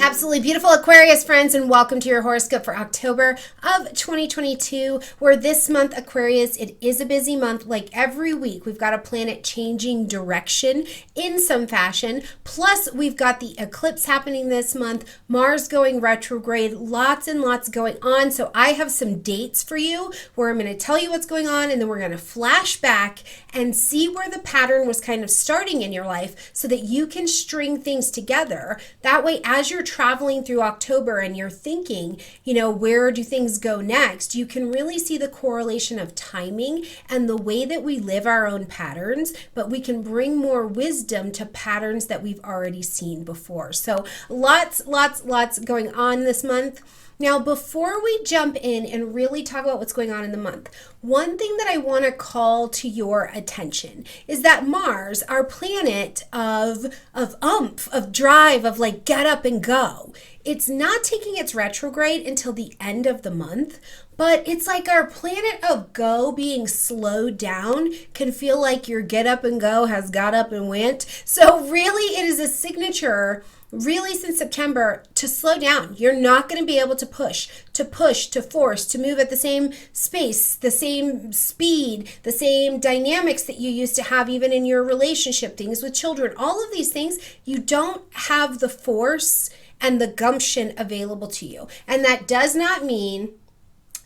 absolutely beautiful Aquarius friends, and welcome to your horoscope for October of 2022, where this month, Aquarius, it is a busy month. Like every week, we've got a planet changing direction in some fashion. Plus, we've got the eclipse happening this month, Mars going retrograde, lots and lots going on. So I have some dates for you where I'm going to tell you what's going on, and then we're going to flash back and see where the pattern was kind of starting in your life so that you can string things together. That way, as you're traveling through October and you're thinking, where do things go next, you can really see the correlation of timing and the way that we live our own patterns, but we can bring more wisdom to patterns that we've already seen before. So lots going on this month. Now, before we jump in and really talk about what's going on in the month, one thing that I want to call to your attention is that Mars, our planet of drive, of like get up and go, it's not taking its retrograde until the end of the month, but it's like our planet of go being slowed down can feel like your get up and go has got up and went. So really, it is a signature really since September to slow down. You're not going to be able to push, to force, to move at the same space, the same speed, the same dynamics that you used to have even in your relationship, things with children, all of these things. You don't have the force and the gumption available to you. And that does not mean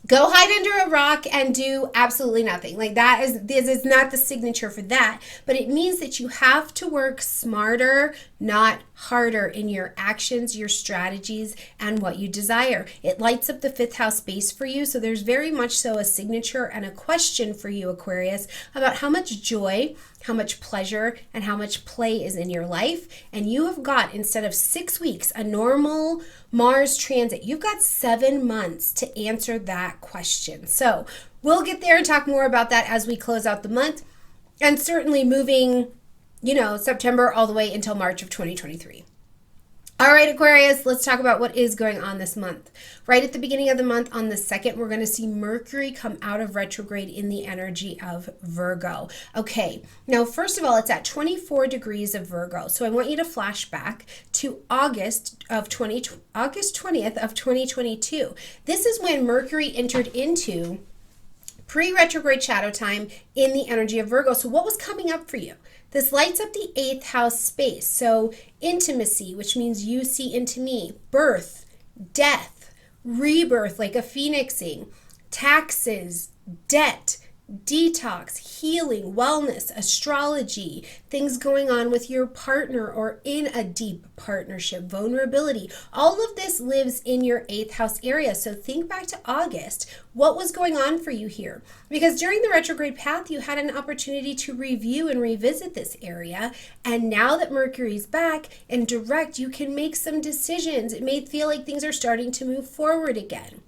go hide under a rock and do absolutely nothing. Like this is not the signature for that, but it means that you have to work smarter, not harder in your actions, your strategies, and what you desire. It lights up the fifth house space for you. So there's very much so a signature and a question for you, Aquarius, about how much joy, how much pleasure, and how much play is in your life. And you have got, instead of 6 weeks, a normal Mars transit, you've got 7 months to answer that question. So we'll get there and talk more about that as we close out the month, and certainly moving, September all the way until March of 2023. All right, Aquarius, let's talk about what is going on this month. Right at the beginning of the month, on the 2nd, we're going to see Mercury come out of retrograde in the energy of Virgo. Okay, now, first of all, it's at 24 degrees of Virgo. So I want you to flash back to August 20th of 2022. This is when Mercury entered into pre-retrograde shadow time in the energy of Virgo. So what was coming up for you? This lights up the 8th house space. So intimacy, which means you see into me, birth, death, rebirth, like a phoenixing, taxes, debt, detox, healing, wellness, astrology, things going on with your partner or in a deep partnership, vulnerability. All of this lives in your 8th house area. So think back to August. What was going on for you here? Because during the retrograde path, you had an opportunity to review and revisit this area. And now that Mercury's back and direct, you can make some decisions. It may feel like things are starting to move forward again.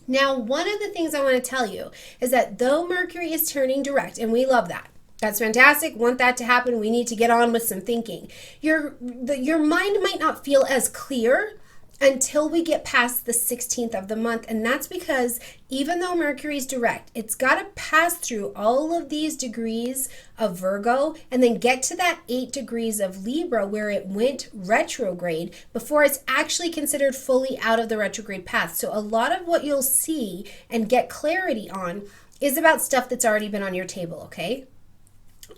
Now, one of the things I want to tell you is that though Mercury is turning direct, and we love that, that's fantastic, want that to happen, we need to get on with some thinking. Your mind might not feel as clear until we get past the 16th of the month. And that's because even though Mercury's direct, it's got to pass through all of these degrees of Virgo and then get to that 8 degrees of Libra where it went retrograde before it's actually considered fully out of the retrograde path. So a lot of what you'll see and get clarity on is about stuff that's already been on your table, okay?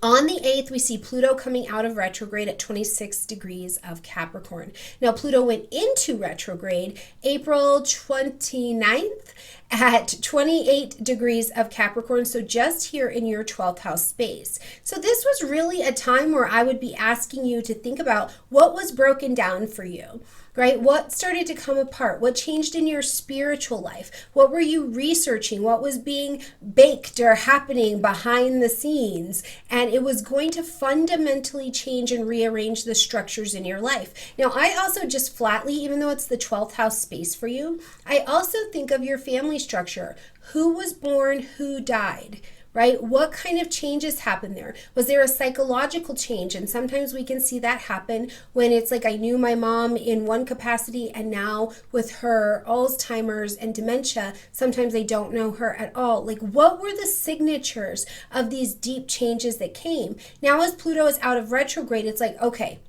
On the 8th, we see Pluto coming out of retrograde at 26 degrees of Capricorn. Now, Pluto went into retrograde April 29th at 28 degrees of Capricorn, so just here in your 12th house space. So this was really a time where I would be asking you to think about what was broken down for you. Right? What started to come apart? What changed in your spiritual life? What were you researching? What was being baked or happening behind the scenes? And it was going to fundamentally change and rearrange the structures in your life. Now, I also just flatly, even though it's the 12th house space for you, I also think of your family structure. Who was born? Who died? Right? What kind of changes happened there? Was there a psychological change? And sometimes we can see that happen when it's like I knew my mom in one capacity and now with her Alzheimer's and dementia, sometimes I don't know her at all. Like what were the signatures of these deep changes that came? Now as Pluto is out of retrograde, it's like, okay,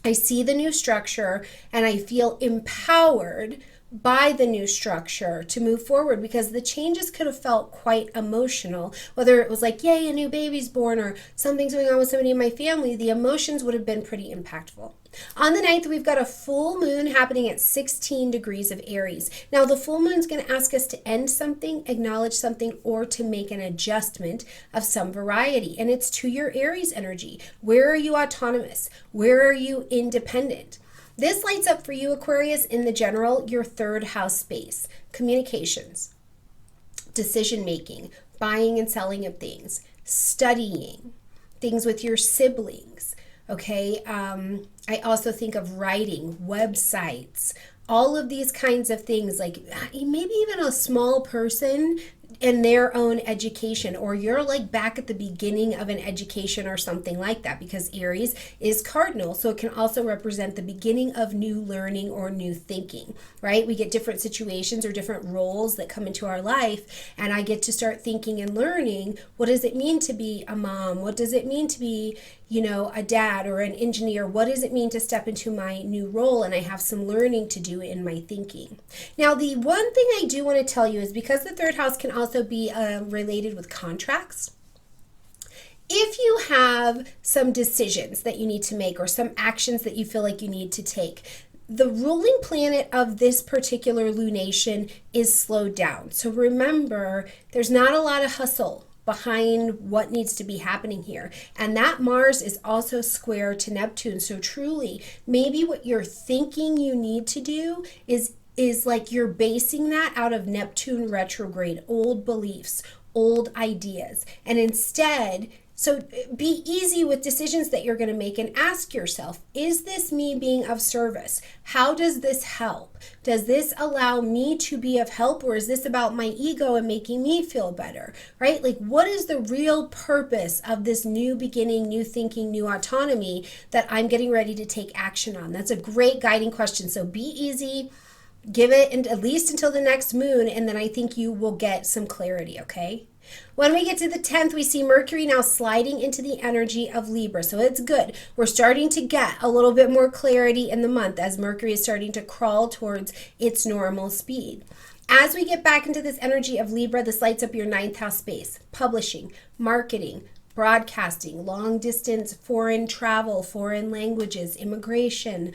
I see the new structure and I feel empowered by the new structure to move forward, because the changes could have felt quite emotional. Whether it was like, yay, a new baby's born, or something's going on with somebody in my family, the emotions would have been pretty impactful. On the 9th, we've got a full moon happening at 16 degrees of Aries. Now, the full moon is going to ask us to end something, acknowledge something, or to make an adjustment of some variety. And it's to your Aries energy. Where are you autonomous? Where are you independent? This lights up for you, Aquarius, in the general, your 3rd house space. Communications, decision making, buying and selling of things, studying, things with your siblings. Okay, I also think of writing, websites, all of these kinds of things, like maybe even a small person in their own education, or you're like back at the beginning of an education or something like that, because Aries is cardinal, so it can also represent the beginning of new learning or new thinking, right? We get different situations or different roles that come into our life, and I get to start thinking and learning, what does it mean to be a mom? What does it mean to be, a dad or an engineer? What does it mean to step into my new role? And I have some learning to do in my thinking. Now, the one thing I do want to tell you is, because the 3rd house can also be related with contracts, if you have some decisions that you need to make or some actions that you feel like you need to take, the ruling planet of this particular lunation is slowed down. So remember, there's not a lot of hustle behind what needs to be happening here. And that Mars is also square to Neptune. So truly, maybe what you're thinking you need to do is like you're basing that out of Neptune retrograde, old beliefs, old ideas. And instead, so be easy with decisions that you're going to make and ask yourself, is this me being of service? How does this help? Does this allow me to be of help, or is this about my ego and making me feel better, right? Like, what is the real purpose of this new beginning, new thinking, new autonomy that I'm getting ready to take action on? That's a great guiding question. So be easy, give it at least until the next moon, and then I think you will get some clarity, okay? When we get to the 10th, we see Mercury now sliding into the energy of Libra. So it's good. We're starting to get a little bit more clarity in the month as Mercury is starting to crawl towards its normal speed. As we get back into this energy of Libra, this lights up your 9th house space. Publishing, marketing, broadcasting, long distance, foreign travel, foreign languages, immigration,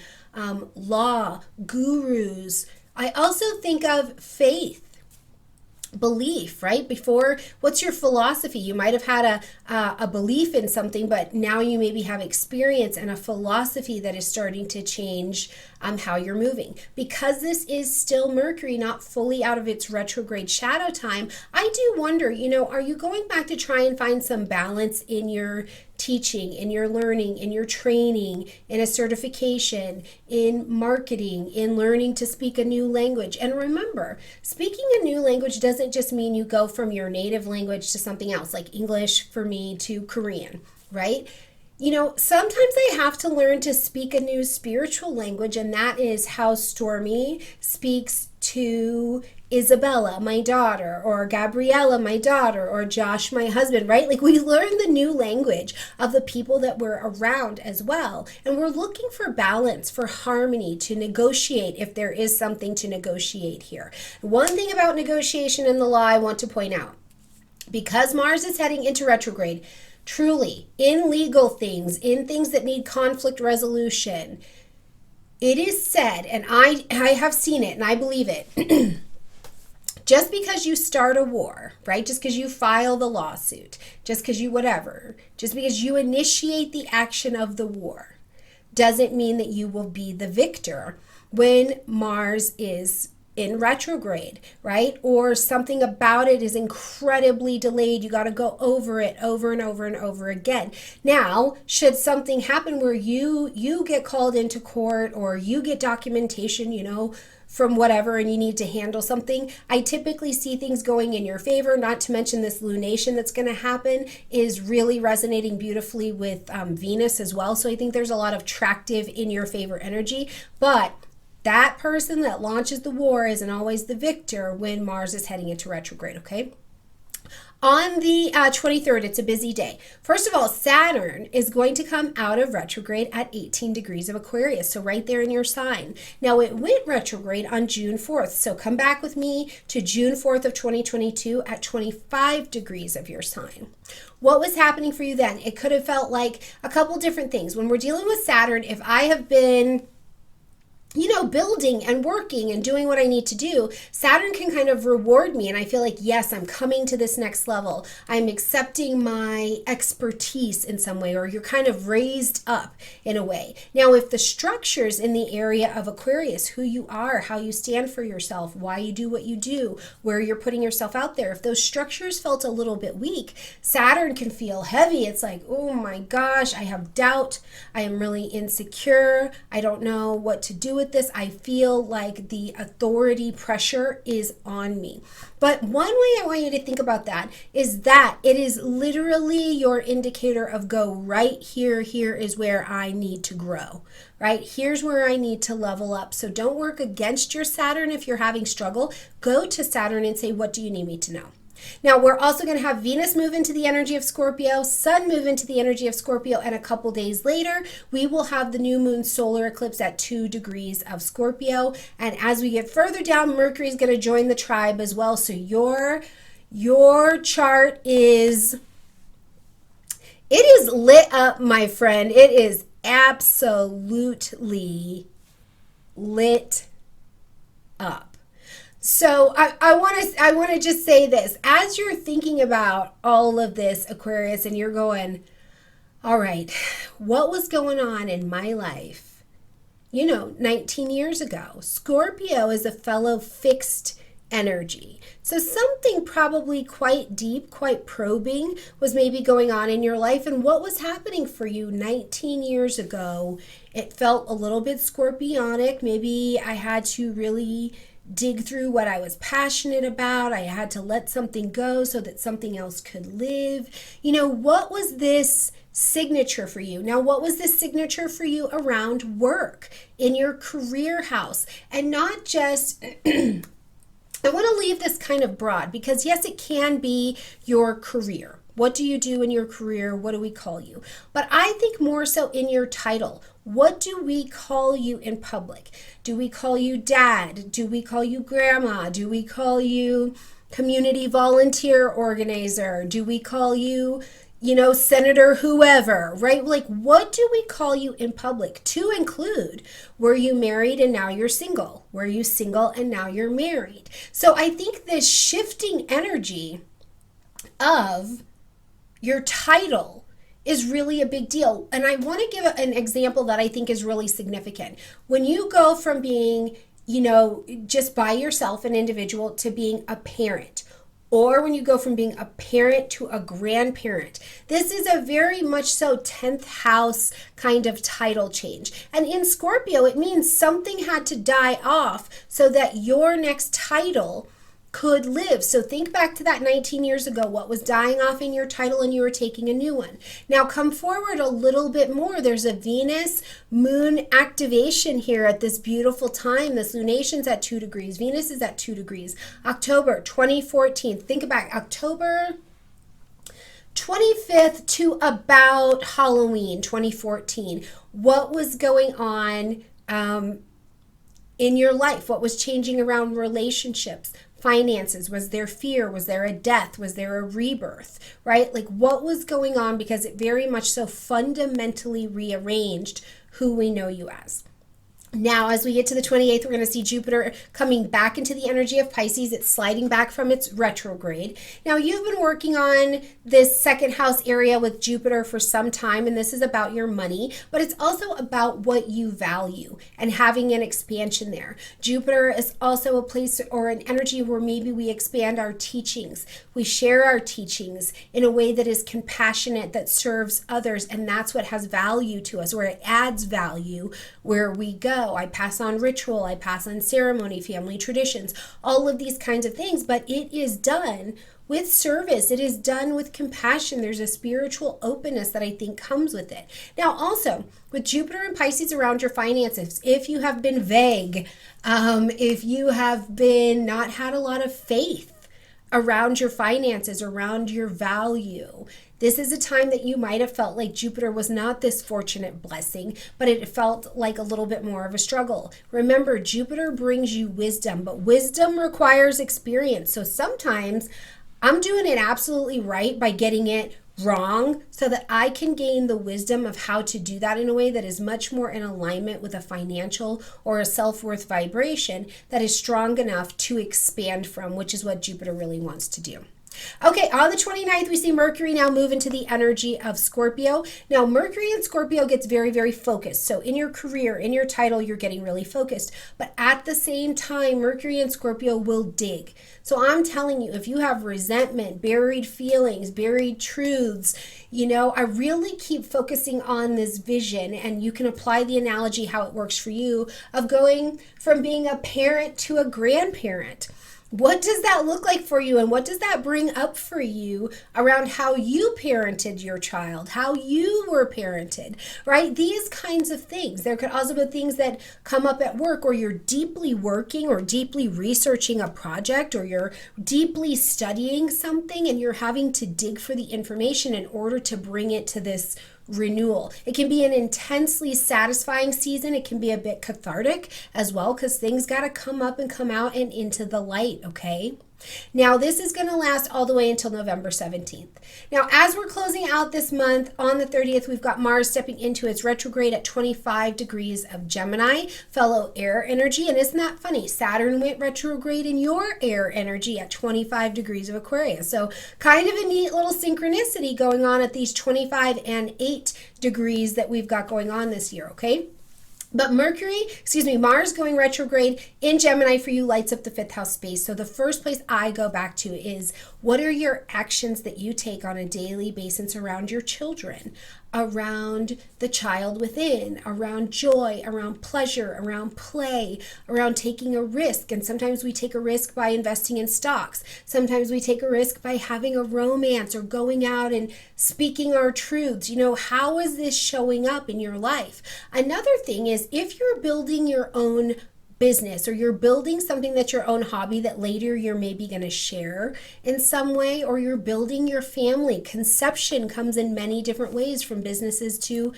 law, gurus. I also think of faith. Belief, right? Before, what's your philosophy? You might have had a belief in something, but now you maybe have experience and a philosophy that is starting to change how you're moving. Because this is still Mercury, not fully out of its retrograde shadow time, I do wonder, are you going back to try and find some balance in your teaching, in your learning, in your training, in a certification, in marketing, in learning to speak a new language? And remember, speaking a new language doesn't just mean you go from your native language to something else, like English for me to Korean, right? Sometimes I have to learn to speak a new spiritual language, and that is how Stormie speaks to Isabella, my daughter, or Gabriella, my daughter, or Josh, my husband, right? Like, we learn the new language of the people that we're around as well. And we're looking for balance, for harmony, to negotiate if there is something to negotiate here. One thing about negotiation in the law I want to point out, because Mars is heading into retrograde, truly, in legal things, in things that need conflict resolution, it is said, and I have seen it and I believe it, just because you start a war, right? Just because you file the lawsuit, just because you whatever, just because you initiate the action of the war, doesn't mean that you will be the victor when Mars is in retrograde, right? Or something about it is incredibly delayed. You got to go over it over and over and over again. Now, should something happen where you get called into court, or you get documentation, from whatever, and you need to handle something, I typically see things going in your favor. Not to mention, this lunation that's going to happen is really resonating beautifully with Venus as well. So I think there's a lot of attractive in your favor energy, but that person that launches the war isn't always the victor when Mars is heading into retrograde, okay? On the 23rd, it's a busy day. First of all, Saturn is going to come out of retrograde at 18 degrees of Aquarius, so right there in your sign. Now, it went retrograde on June 4th, so come back with me to June 4th of 2022 at 25 degrees of your sign. What was happening for you then? It could have felt like a couple different things. When we're dealing with Saturn, if I have been building and working and doing what I need to do, Saturn can kind of reward me. And I feel like, yes, I'm coming to this next level. I'm accepting my expertise in some way, or you're kind of raised up in a way. Now, if the structures in the area of Aquarius, who you are, how you stand for yourself, why you do what you do, where you're putting yourself out there, if those structures felt a little bit weak, Saturn can feel heavy. It's like, oh my gosh, I have doubt. I am really insecure. I don't know what to do with this. I feel like the authority pressure is on me. But one way I want you to think about that is that it is literally your indicator of go right here. Here is where I need to grow, right? Here's where I need to level up. So don't work against your Saturn if you're having struggle. Go to Saturn and say, what do you need me to know? Now, we're also going to have Venus move into the energy of Scorpio, Sun move into the energy of Scorpio, and a couple days later, we will have the new moon solar eclipse at 2 degrees of Scorpio. And as we get further down, Mercury is going to join the tribe as well. So your chart it is lit up, my friend. It is absolutely lit up. So I want to just say this. As you're thinking about all of this, Aquarius, and you're going, all right, what was going on in my life, 19 years ago? Scorpio is a fellow fixed energy. So something probably quite deep, quite probing was maybe going on in your life. And what was happening for you 19 years ago? It felt a little bit scorpionic. Maybe I had to really dig through what I was passionate about. I had to let something go so that something else could live. What was this signature for you? Now, what was this signature for you around work, in your career house? And not just, I want to leave this kind of broad because yes, it can be your career. What do you do in your career? What do we call you? But I think more so in your title. What do we call you in public? Do we call you dad? Do we call you grandma? Do we call you community volunteer organizer? Do we call you, senator whoever, right? Like, what do we call you in public? To include, were you married and now you're single? Were you single and now you're married? So I think this shifting energy of your title is really a big deal. And I want to give an example that I think is really significant. When you go from being, just by yourself, an individual, to being a parent, or when you go from being a parent to a grandparent, this is a very much so 10th house kind of title change. And in Scorpio, it means something had to die off so that your next title could live. So think back to that 19 years ago, what was dying off in your title, and you were taking a new one. Now come forward a little bit more. There's a Venus moon activation here at this beautiful time. This lunation's at 2 degrees. Venus is at 2 degrees. October 2014. Think back, October 25th to about Halloween 2014. What was going on in your life? What was changing around relationships? Finances? Was there fear? Was there a death? Was there a rebirth? Right? Like, what was going on? Because it very much so fundamentally rearranged who we know you as. Now, as we get to the 28th, we're going to see Jupiter coming back into the energy of Pisces. It's sliding back from its retrograde. Now, you've been working on this second house area with Jupiter for some time, and this is about your money, but it's also about what you value and having an expansion there. Jupiter is also a place or an energy where maybe we expand our teachings. We share our teachings in a way that is compassionate, that serves others, and that's what has value to us, where it adds value where we go. I pass on ritual, I pass on ceremony, family traditions, all of these kinds of things, but it is done with service. It is done with compassion. There's a spiritual openness that I think comes with it. Now, also, with Jupiter and Pisces around your finances, if you have been vague, if you have been not had a lot of faith around your finances, around your value. This is a time that you might have felt like Jupiter was not this fortunate blessing, but it felt like a little bit more of a struggle. Remember, Jupiter brings you wisdom, but wisdom requires experience. So sometimes I'm doing it absolutely right by getting it wrong so that I can gain the wisdom of how to do that in a way that is much more in alignment with a financial or a self-worth vibration that is strong enough to expand from, which is what Jupiter really wants to do. Okay, on the 29th, we see Mercury now move into the energy of Scorpio. Now, Mercury in Scorpio gets very, very focused. So in your career, in your title, you're getting really focused. But at the same time, Mercury in Scorpio will dig. So I'm telling you, if you have resentment, buried feelings, buried truths, I really keep focusing on this vision, and you can apply the analogy how it works for you of going from being a parent to a grandparent. What does that look like for you, and what does that bring up for you around how you parented your child, how you were parented, right? These kinds of things. There could also be things that come up at work, or you're deeply working or deeply researching a project, or you're deeply studying something and you're having to dig for the information in order to bring it to this renewal. It can be an intensely satisfying season. It can be a bit cathartic as well, because things got to come up and come out and into the light, okay? Now, this is going to last all the way until November 17th. Now, as we're closing out this month, on the 30th, we've got Mars stepping into its retrograde at 25 degrees of Gemini, fellow air energy. And isn't that funny? Saturn went retrograde in your air energy at 25 degrees of Aquarius. So kind of a neat little synchronicity going on at these 25 and 8 degrees that we've got going on this year, okay? But Mars going retrograde in Gemini for you lights up the 5th house space. So the first place I go back to is, what are your actions that you take on a daily basis around your children, around the child within, around joy, around pleasure, around play, around taking a risk? And sometimes we take a risk by investing in stocks. Sometimes we take a risk by having a romance or going out and speaking our truths. How is this showing up in your life? Another thing is, if you're building your own business, or you're building something that's your own hobby that later you're maybe going to share in some way, or you're building your family. Conception comes in many different ways, from businesses to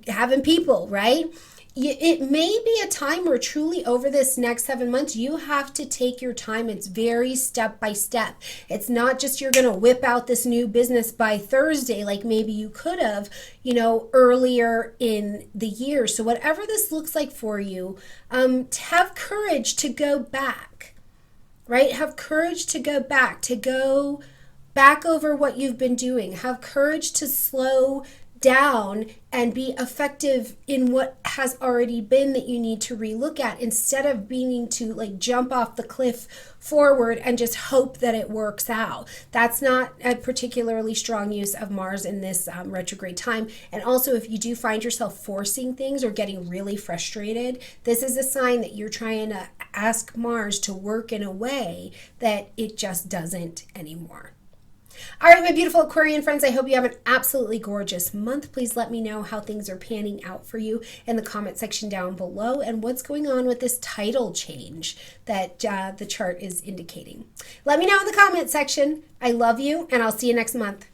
having people, right? It may be a time where truly over this next 7 months, you have to take your time. It's very step by step. It's not just you're going to whip out this new business by Thursday like maybe you could have, earlier in the year. So whatever this looks like for you, have courage to go back, right? Have courage to go back over what you've been doing. Have courage to slow down and be effective in what has already been that you need to relook at, instead of needing to jump off the cliff forward and just hope that it works out. That's not a particularly strong use of Mars in this retrograde time. And also, if you do find yourself forcing things or getting really frustrated, this is a sign that you're trying to ask Mars to work in a way that it just doesn't anymore. All right, my beautiful Aquarian friends, I hope you have an absolutely gorgeous month. Please let me know how things are panning out for you in the comment section down below, and what's going on with this title change that the chart is indicating. Let me know in the comment section. I love you, and I'll see you next month.